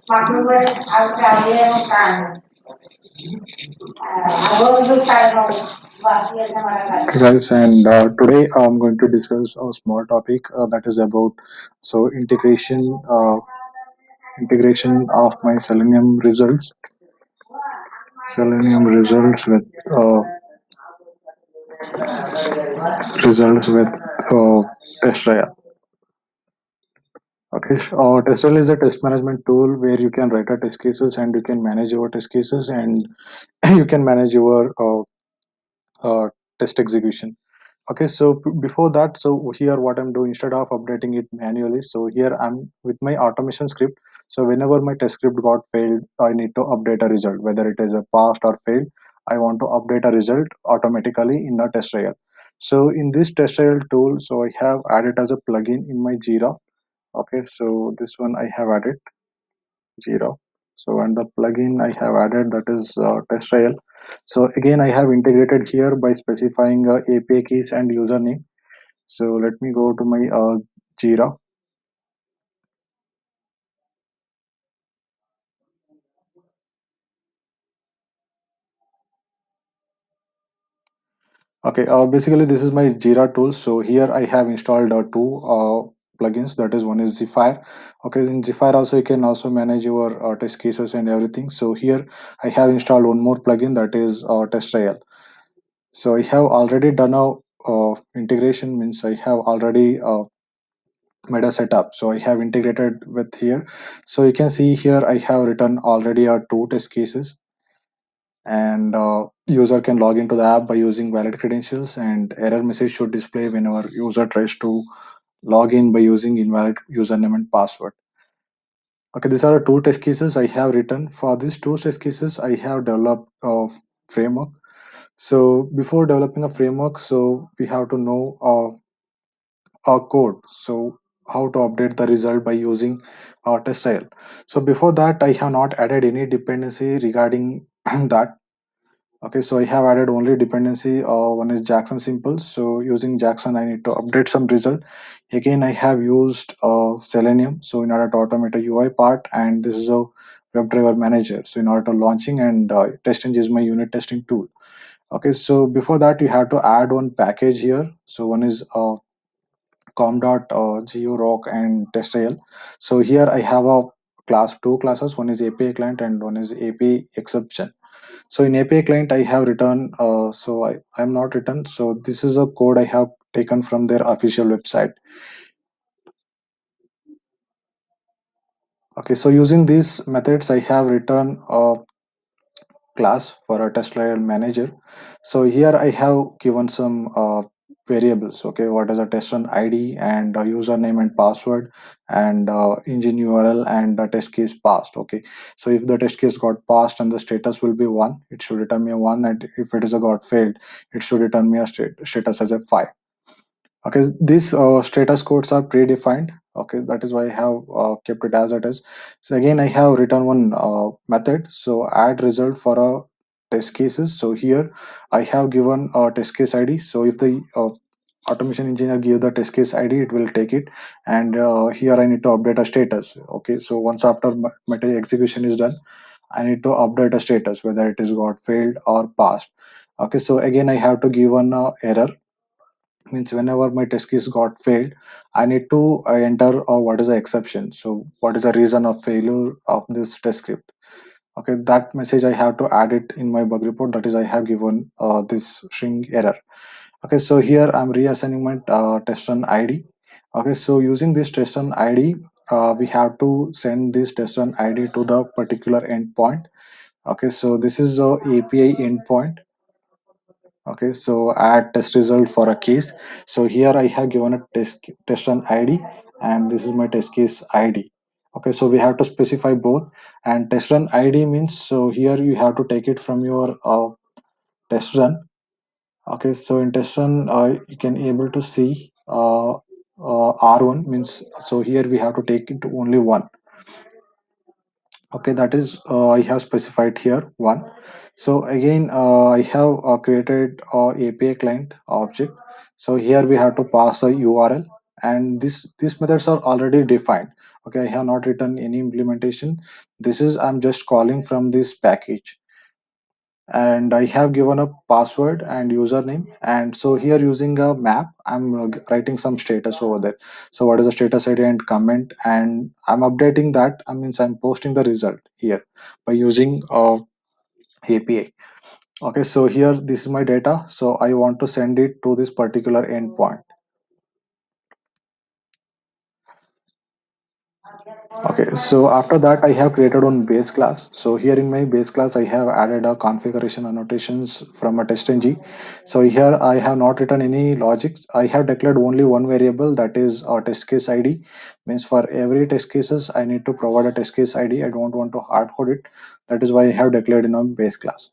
मागून चालले मग काय अगोदर काय बाकी आहे मला Hey guys, and today I'm going to discuss a small topic that is about integration of my Selenium results with uh, TestRaya. Okay, TestRaya is a test management tool where you can write a test cases and you can manage your test cases and you can manage your test execution. Okay, so before that, so here what I'm doing instead of updating it manually, so here I'm with my automation script. So whenever my test script got failed, I need to update a result, whether it is a passed or failed. I want to update a result automatically in a test trail. So in this test trail tool, so I have added as a plugin in my Jira. Okay, so this one I have added Jira. So and the plugin I have added, that is TestRail. So again, I have integrated here by specifying API keys and username. So let me go to my Jira. Okay, basically this is my Jira tool. So here I have installed two plugins. That is, one is Zephyr. Okay, in Zephyr also you can also manage your test cases and everything. So here I have installed one more plugin, that is TestRail. So I have already done a integration, means I have already made a setup. So I have integrated with here. So you can see here I have written already two test cases, and user can log into the app by using valid credentials, and error message should display whenever user tries to log in by using invalid username and password. Okay, these are the two test cases I have written. For these two test cases, I have developed a framework. So before developing a framework, so we have to know our code. So how to update the result by using test style. So before that, I have not added any dependency regarding that. Okay, so I have added only dependency. One is Jackson Simple. So using Jackson, I need to update some result. Again, I have used Selenium. So in order to automate a UI part, and this is a WebDriver manager. So in order to launching and testing is my unit testing tool. Okay, so before that, you have to add one package here. So one is com.geo rock and testl. So here I have a two classes. One is API client and one is API exception. So in API client, I have written, I'm not written. So this is a code I have taken from their official website. Okay, so using these methods, I have written a class for a test trial manager. So here I have given some variables. Okay, what is a test run ID and username and password and engine URL and the test case passed. Okay, so if the test case got passed and the status will be one, it should return me a one, and if it is a got failed, it should return me a status as a five. Okay, these status codes are predefined. Okay, that is why I have kept it as it is. So again, I have written one method. So add result for a test cases. So here I have given a test case ID. So if the automation engineer give the test case ID, it will take it, and here I need to update a status. Okay, so once after my execution is done, I need to update a status whether it is got failed or passed. Okay, so again I have to give an error, means whenever my test case got failed, I need to enter what is the exception. So what is the reason of failure of this test script. Okay, that message I have to add it in my bug report, that is I have given this string error. Okay, so here I'm reassigning my test run ID. Okay, so using this test run ID, we have to send this test run ID to the particular endpoint. Okay, so this is a API endpoint. Okay, so add test result for a case. So here I have given a test run ID, and this is my test case ID. Okay, so we have to specify both. And test run ID means, so here you have to take it from your test run. Okay, so in test run, you can able to see R1 means, so here we have to take it to only one. Okay, that is I have specified here one. So again, I have created a API client object. So here we have to pass a URL, and these methods are already defined. Okay, I have not written any implementation. This is I'm just calling from this package, and I have given a password and username. And so here using a map, I'm writing some status over there. So what is the status ID and comment, and I'm updating that. I means I'm posting the result here by using API. Okay, so here this is my data. So I want to send it to this particular endpoint. Okay, so after that I have created one base class. So here in my base class I have added a configuration annotations from a test-ng. So here I have not written any logics. I have declared only one variable, that is a test case ID. Means for every test cases I need to provide a test case ID. I don't want to hard code it. That is why I have declared in a base class.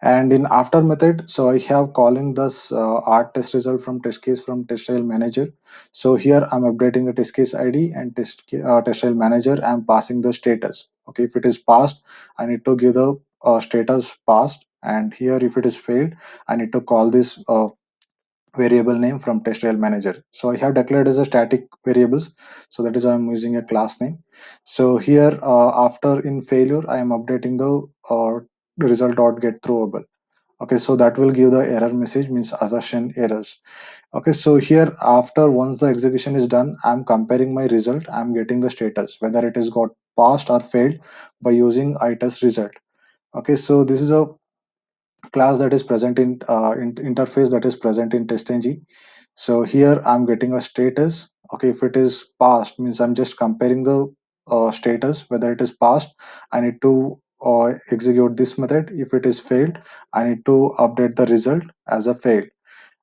And in after method, so I have calling this art test result from test case from test file manager. So here I'm updating the test case ID and test file manager. I'm passing the status. Okay, if it is passed, I need to give the status passed, and here if it is failed, I need to call this variable name from test file manager. So I have declared as a static variables, so that is why I'm using a class name. So here after in failure I am updating the result dot get throwable. Okay, so that will give the error message, means assertion errors. Okay, so here after once the execution is done, I'm comparing my result. I'm getting the status whether it is got passed or failed by using itest result. Okay, so this is a class that is present in interface that is present in testng. So here I'm getting a status. Okay, if it is passed, means I'm just comparing the status whether it is passed. I need to execute this method. If it is failed, I need to update the result as a failed.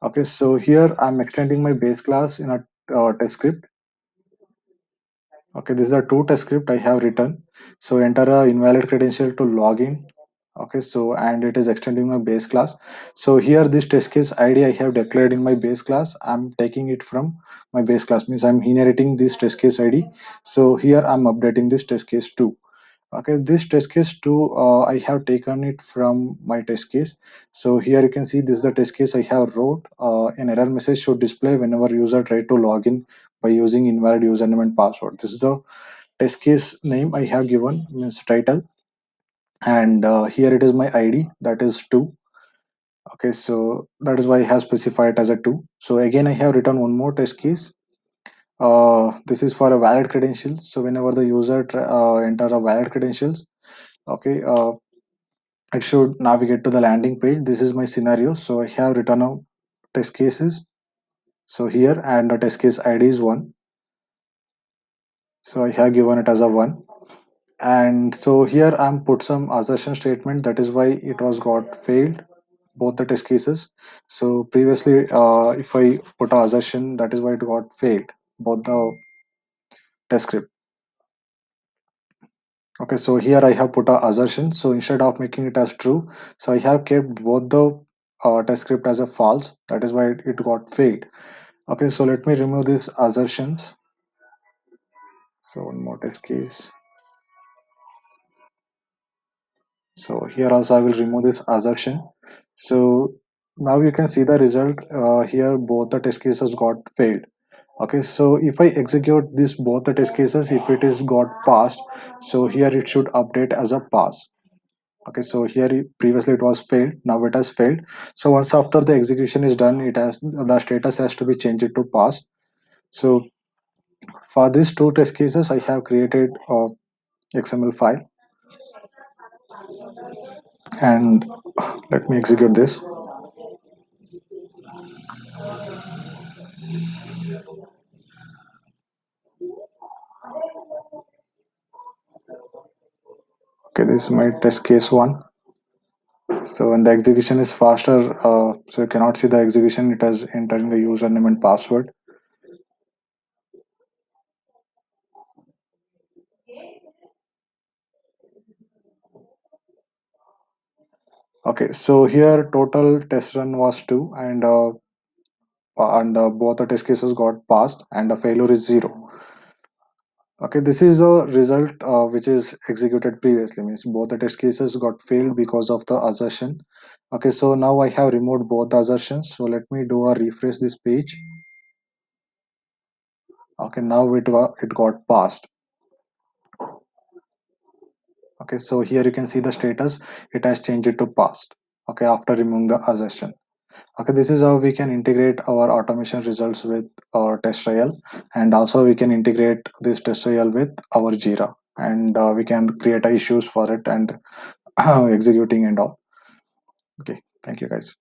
Okay, so here I'm extending my base class in a test script. Okay, this is a two test script I have written. So enter a invalid credential to login. Okay, so and it is extending my base class. So here this test case ID I have declared in my base class. I'm taking it from my base class, means I'm inheriting this test case ID. So here I'm updating this test case 2. Okay, this test case 2, I have taken it from my test case. So here you can see this is the test case I have wrote. An error message should display whenever user try to log in by using invalid username and password. This is the test case name I have given, means title. And here it is my ID, that is 2. Okay, so that is why I have specified as a 2. So again I have written one more test case. This is for a valid credential. So whenever the user enter a valid credentials, okay, it should navigate to the landing page. This is my scenario. So I have written a test cases. So here, and the test case ID is 1. So I have given it as a 1. And so here I'm put some assertion statement. That is why it was got failed, both the test cases. So previously, if I put a assertion, that is why it got failed, both the test script. Okay, so here I have put a assertion. So instead of making it as true, so I have kept both the test script as a false. That is why it got failed. Okay, so let me remove these assertions. So one more test case. So here also I will remove this assertion. So now you can see the result. Here both the test cases got failed. Okay, so if I execute this both the test cases, if it is got passed, so here it should update as a pass. Okay, so here previously it was failed, now it has failed. So once after the execution is done, it has the status has to be changed to pass. So for these two test cases I have created a XML file, and let me execute this. Okay, this is my test case 1. So when the execution is faster, so you cannot see the execution, it has entering the username and password. Okay, so here total test run was 2, and both the test cases got passed, and the failure is 0. Okay, this is a result which is executed previously, means both the test cases got failed because of the assertion. Okay, so now I have removed both the assertions. So let me do a refresh this page. Okay, now it got passed. Okay, so here you can see the status, it has changed it to passed. Okay, after removing the assertion. Okay, this is how we can integrate our automation results with our test trail, and also we can integrate this test trail with our Jira, and we can create issues for it and executing and all. Okay, thank you guys.